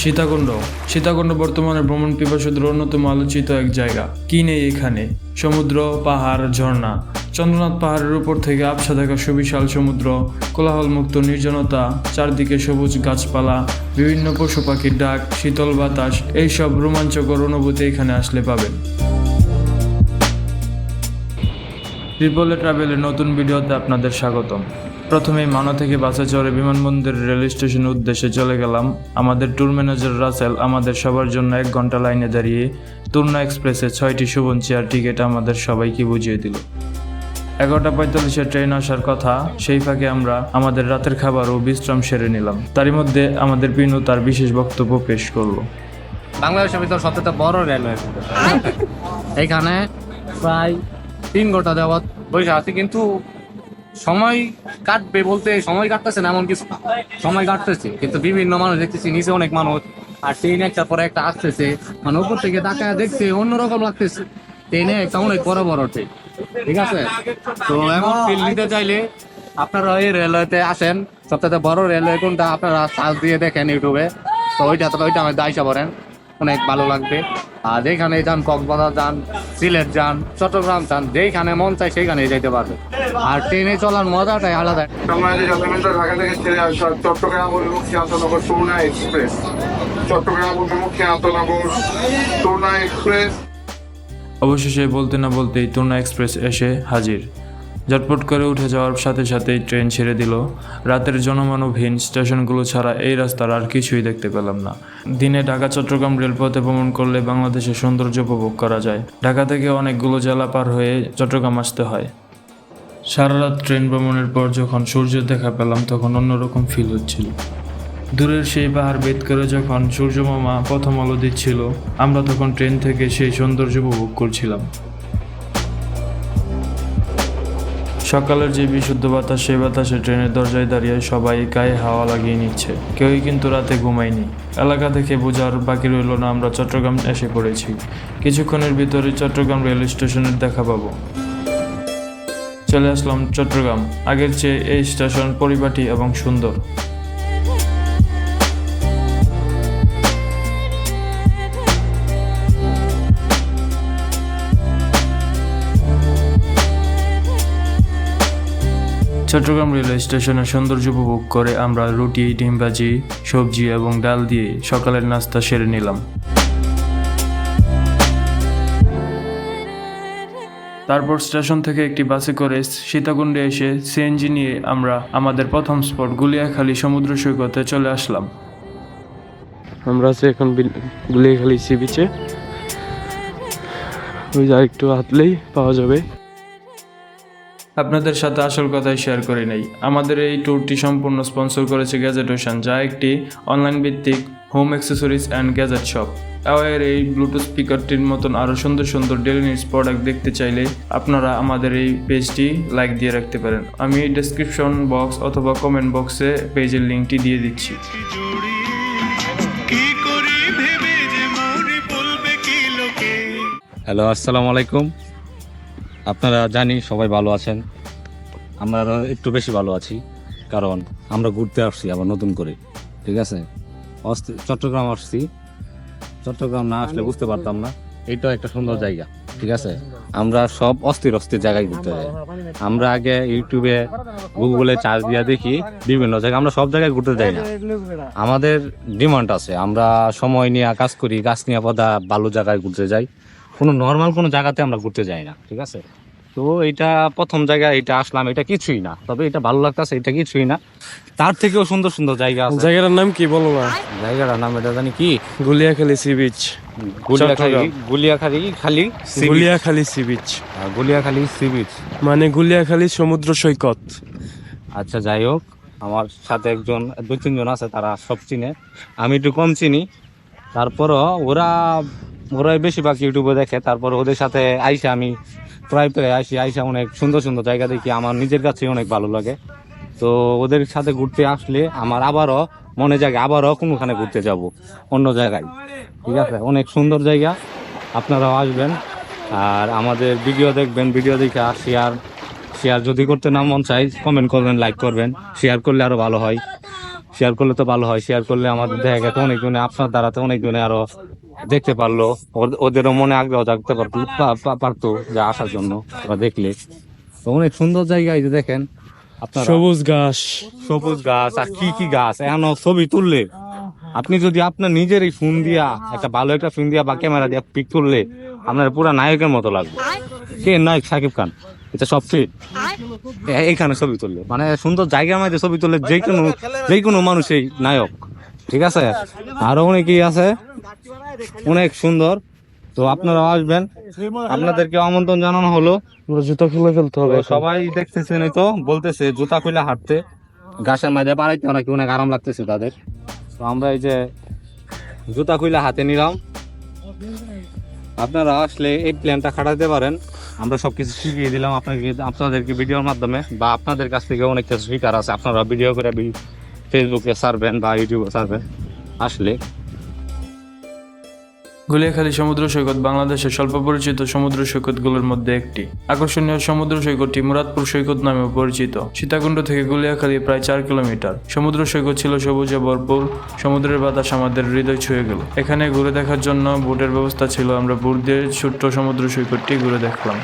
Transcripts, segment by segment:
সীতাকুণ্ড সীতাকুণ্ড বর্তমানে ভ্রমণ পিপাসুদের অন্যতম আলোচিত এক জায়গা। কি নেই এখানে? সমুদ্র, পাহাড়, ঝর্ণা। চন্দ্রনাথ পাহাড়ের উপর থেকে আবছা থাকা সুবিশাল সমুদ্র, কোলাহলমুক্ত নির্জনতা, চারদিকে সবুজ গাছপালা, বিভিন্ন পশু পাখির ডাক, শীতল বাতাস, এইসব রোমাঞ্চকর অনুভূতি এখানে আসলে পাবেন। ট্রিপল এ ট্রাভেলের নতুন ভিডিওতে আপনাদের স্বাগতম। প্রথমেই মানা থেকে বাসে চড়ে বিমানবন্দরের রেল স্টেশনের উদ্দেশ্যে চলে গেলাম। আমাদের ট্যুর ম্যানেজার রাসেল আমাদের সবার জন্য 1 ঘন্টা লাইনে দাঁড়িয়ে তুর্না এক্সপ্রেসে 6টি সুবন চেয়ার টিকিট আমাদের সবাইকে বুঝিয়ে দিল। 11:45 ট্রেন আসার কথা, সেই ফাঁকে আমরা আমাদের রাতের খাবার ও বিশ্রাম সেরে নিলাম। তারই মধ্যে আমাদের পিনু তার বিশেষ বক্তব্য পেশ করলো। বাংলাদেশের ভিতর সবচেয়ে বড় রেলওয়ে এখানে প্রায় 3 ঘন্টা যাবৎ বসে আছি, কিন্তু সময় কাটবে বলতে সময় কাটতেছে না এমন কিছু, সময় কাটতেছে কিন্তু বিভিন্ন মানুষ দেখতেছি, নিচে অনেক মানুষ, আর ট্রেন একটার পরে একটা আসতেছে, মানে উপর থেকে তাকায় দেখছে অন্যরকম লাগতেছে। ট্রেনে একটা অনেক বড় বড় ট্রেন, ঠিক আছে। তো এমন ফিল নিতে চাইলে আপনারা এই রেলওয়েতে আসেন। সবচেয়ে বড় রেলওয়ে কোনটা আপনারা সার্চ দিয়ে দেখেন ইউটিউবে, তো ওইটা আমার দায়সা পড়েন, অনেক ভালো লাগবে। আর যেখানে যান, কক্সবাজার যান, সিলেট যান, চট্টগ্রাম যান, যেখানে মন চায় সেইখানে যেতে পারবে। আর ট্রেনে চলার মজাটাই আলাদা। ঢাকা থেকে ছেড়ে আসা চট্টগ্রাম অভিমুখী আন্তনগর তুর্না এক্সপ্রেস, চট্টগ্রাম অভিমুখী আন্তনগর তুর্না এক্সপ্রেস। অবশেষে বলতে না বলতেই তুর্না এক্সপ্রেস এসে হাজির। ঝটপট করে উঠে যাওয়ার সাথে সাথেই ট্রেন ছেড়ে দিল। রাতের জনমানবহীন স্টেশনগুলো ছাড়া এই রাস্তার আর কিছুই দেখতে পেলাম না। দিনে ঢাকা চট্টগ্রাম রেলপথে ভ্রমণ করলে বাংলাদেশের সৌন্দর্য উপভোগ করা যায়। ঢাকা থেকে অনেকগুলো জেলা পার হয়ে চট্টগ্রাম আসতে হয়। সারা রাত ট্রেন ভ্রমণের পর যখন সূর্য দেখা পেলাম তখন অন্যরকম ফিল হচ্ছিল। দূরের সেই পাহাড় ভেদ করে যখন সূর্যমামা প্রথম আলো দিচ্ছিল, আমরা তখন ট্রেন থেকে সেই সৌন্দর্য উপভোগ করছিলাম। সকালের যে বিশুদ্ধ বাতাস, সেই বাতাসে ট্রেনের দরজায় দাঁড়িয়ে সবাই গায়ে হাওয়া লাগিয়ে নিচ্ছে। কেউই কিন্তু রাতে ঘুমায়নি। এলাকা থেকে বোঝার বাকি রইল না আমরা চট্টগ্রাম এসে পড়েছি। কিছুক্ষণের ভিতরে চট্টগ্রাম রেল স্টেশনের দেখা পাবো। চলে আসলাম চট্টগ্রাম। আগের চেয়ে এই স্টেশন পরিপাটি এবং সুন্দর। চট্টগ্রাম রেলওয়ে স্টেশনের সৌন্দর্য উপভোগ করে আমরা রুটি, ডিম ভাজি, সবজি এবং ডাল দিয়ে সকালের নাস্তা সেরে নিলাম। তারপর স্টেশন থেকে একটি বাসে করে সীতাকুণ্ডে এসে সিএনজি নিয়ে আমরা আমাদের প্রথম স্পট গুলিয়াখালী সমুদ্র সৈকতে চলে আসলাম। আমরা আছি এখন গুলিয়াখালী সি বিচে। ওই যা একটু হাঁটলেই পাওয়া যাবে। আপনাদের সাথে আসল কথাই শেয়ার করে নেই। আমাদের এই ট্যুরটি সম্পূর্ণ স্পন্সর করেছে গ্যাজেট ওশান, যা একটি অনলাইন ভিত্তিক home accessories and gadget shop. Aware এই ব্লুটুথ স্পিকারটির মতন আরও সুন্দর সুন্দর ডেইলি নিডস প্রোডাক্ট দেখতে চাইলে আপনারা আমাদের এই পেজটি লাইক দিয়ে রাখতে পারেন। আমি ডেসক্রিপশন বক্স অথবা কমেন্ট বক্সে পেজের লিঙ্কটি দিয়ে দিচ্ছি। হ্যালো, আসসালামু আলাইকুম। আপনারা জানি সবাই ভালো আছেন, আমরা একটু বেশি ভালো আছি, কারণ আমরা ঘুরতে আসছি আবার নতুন করে, ঠিক আছে। চট্টগ্রাম আসছি, চট্টগ্রাম না আসলে বুঝতে পারতাম না। এইটাও একটা সুন্দর জায়গা, ঠিক আছে। আমরা সব অস্থির জায়গায় ঘুরতে যাই। আমরা আগে ইউটিউবে, গুগলে চার্জ দিয়ে দেখি বিভিন্ন জায়গায়, আমরা সব জায়গায় ঘুরতে যাই না। আমাদের ডিমান্ড আছে, আমরা সময় নিয়ে কাজ করি, গাছ নিয়ে পদা ভালো জায়গায় ঘুরতে যাই। কোনো নর্মাল কোনো জায়গাতে আমরা ঘুরতে যাই না, ঠিক আছে। তো এটা প্রথম জায়গা, এটা আসলাম, এটা কিছুই না, তবে এটা ভালো লাগতেছে, এটা কিছুই না। তার থেকেও সুন্দর সুন্দর জায়গা আছে। জায়গাটার নাম কি বলো না? জায়গাটার নাম এটা জানি কি, Guliakhali sea beach. Guliakhali sea beach, Guliakhali sea beach মানে গুলিয়াখালী সমুদ্র সৈকত। আচ্ছা, যাই হোক, আমার সাথে একজন 2-3 জন আছে, তারা সব চিনে, আমি একটু কম চিনি। তারপরও ওরাই বেশিরভাগ ইউটিউবে দেখে। তারপর ওদের সাথে আইসা আমি প্রায় আইসা অনেক সুন্দর সুন্দর জায়গা দেখি, আমার নিজের কাছে অনেক ভালো লাগে। তো ওদের সাথে ঘুরতে আসলে আমার আবারও মনে জায়গা, আবারও কোনোখানে ঘুরতে যাব অন্য জায়গায়, ঠিক আছে। অনেক সুন্দর জায়গা, আপনারাও আসবেন আর আমাদের ভিডিও দেখবেন। ভিডিও দেখে শেয়ার যদি করতে না মন চাই, কমেন্ট করবেন, লাইক করবেন, শেয়ার করলে আরও ভালো হয়। শেয়ার করলে তো ভালো হয়, শেয়ার করলে আমাদের দেখা গেছে অনেকজনে, আপনার দ্বারা তো অনেকজনে আরো দেখতে পারলো, ওদেরও মনে আগ্রহ জাগতে পারতো যে আসার জন্য। ওরা দেখলে তো অনেক সুন্দর জায়গা, এই যে দেখেন আপনার সবুজ ঘাস, সবুজ গাছ আর কি কি গাছ, এখন ছবি তুললে আপনি যদি আপনার নিজের এই ফোন দিয়া একটা ভালো একটা ফোন দিয়া বা ক্যামেরা দিয়া পিক তুললে আপনার পুরা নায়কের মতো লাগবে। কে নায়ক? সাকিব খান। এটা সব ফিট এইখানে ছবি তুললে, মানে সুন্দর জায়গার মধ্যে ছবি তুললে যে কোনো মানুষই নায়ক। ঠিক আছে, আরো অনেকেই আছে অনেক সুন্দর। তো আপনারা আসবেন, আপনাদেরকে আমন্ত্রণ জানানো হলো। জুতো খুলে ফেলতে হবে। সবাই দেখতেছেন, এই তো বলতেছে জুতা খুলে হাঁটতে, ঘাসের মাঝে পাড়াইতে নাকি অনেক আরাম লাগতেছে তাদের। তো আমরা এই যে জুতা খুলে হাতে নিলাম, আপনারা আসলে এই প্ল্যানটা খাটাতে পারেন। আমরা সবকিছু শিখিয়ে দিলাম আপনাদেরকে ভিডিওর মাধ্যমে, বা আপনাদের কাছ থেকে অনেক কিছু শিকার আছে, আপনারা ভিডিও করে ফেসবুকে ছাড়বেন বা ইউটিউবে ছাড়বেন আসলে। গুলিয়াখালী সমুদ্র সৈকত বাংলাদেশের স্বল্প পরিচিত সমুদ্র সৈকতগুলোর মধ্যে একটি। আকর্ষণীয় সমুদ্র সৈকতটি মুরাদপুর সৈকত নামেও পরিচিত। সীতাকুণ্ড থেকে গুলিয়াখালী প্রায় 4 কিলোমিটার। সমুদ্র সৈকত ছিল সবুজে ভরপুর, সমুদ্রের বাতাস আমাদের হৃদয় ছুঁয়ে গেল। এখানে ঘুরে দেখার জন্য বোটের ব্যবস্থা ছিল, আমরা বোট দিয়ে ছোট্ট সমুদ্র সৈকতটি ঘুরে দেখলাম।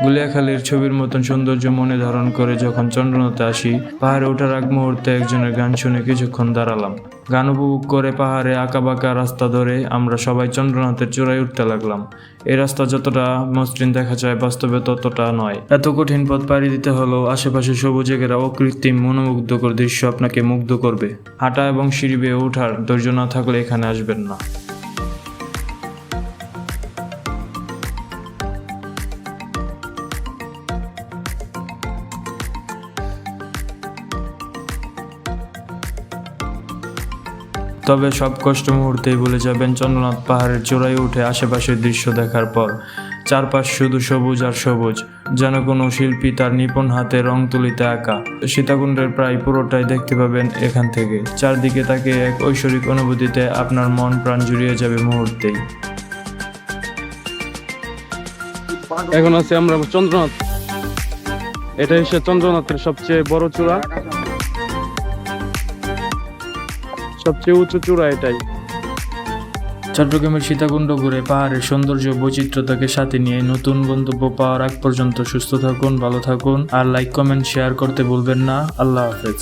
গুলিয়াখালীর ছবির মতন সৌন্দর্য মনে ধারণ করে যখন চন্দ্রনাথে আসি, পাহাড়ে ওঠার আগ মুহূর্তে একজনের গান শুনে কিছুক্ষণ দাঁড়ালাম। গান উপভোগ করে পাহাড়ে আঁকাবাঁকা রাস্তা ধরে আমরা সবাই চন্দ্রনাথের চূড়ায় উঠতে লাগলাম। এই রাস্তা যতটা মসৃণ দেখা যায়, বাস্তবে ততটা নয়। এত কঠিন পথ পাড়ি দিতে হলেও আশেপাশে সবুজে ঘেরা অকৃত্রিম মনোমুগ্ধকর দৃশ্য আপনাকে মুগ্ধ করবে। হাঁটা এবং সিঁড়ি বেয়ে ওঠার ধৈর্য না থাকলে এখানে আসবেন না। তবে সব কষ্ট মুহূর্তেই ভুলে যাবেন চন্দ্রনাথ পাহাড়ের চূড়ায় উঠে আশেপাশের দৃশ্য দেখার পর। চারপাশ শুধু সবুজ আর সবুজ, যেন কোনো শিল্পী তার নিপুণ হাতে রং তুলিতে আঁকা। সীতাকুণ্ডের প্রায় পুরোটাই দেখতে পাবেন এখান থেকে। চারদিকে তাকে এক ঐশ্বরিক অনুভূতিতে আপনার মন প্রাণ জুড়িয়ে যাবে মুহূর্তেই। এখন আছি আমরা চন্দ্রনাথ। এটা হচ্ছে চন্দ্রনাথের সবচেয়ে বড় চূড়া, সবচেয়ে উঁচু চূড়া এটাই। চট্টগ্রামের সীতাকুণ্ড ঘুরে পাহাড়ের সৌন্দর্য বৈচিত্র্যতাকে সাথে নিয়ে নতুন গন্তব্য পাওয়ার আগ পর্যন্ত সুস্থ থাকুন, ভালো থাকুন, আর লাইক কমেন্ট শেয়ার করতে ভুলবেন না। আল্লাহ হাফেজ।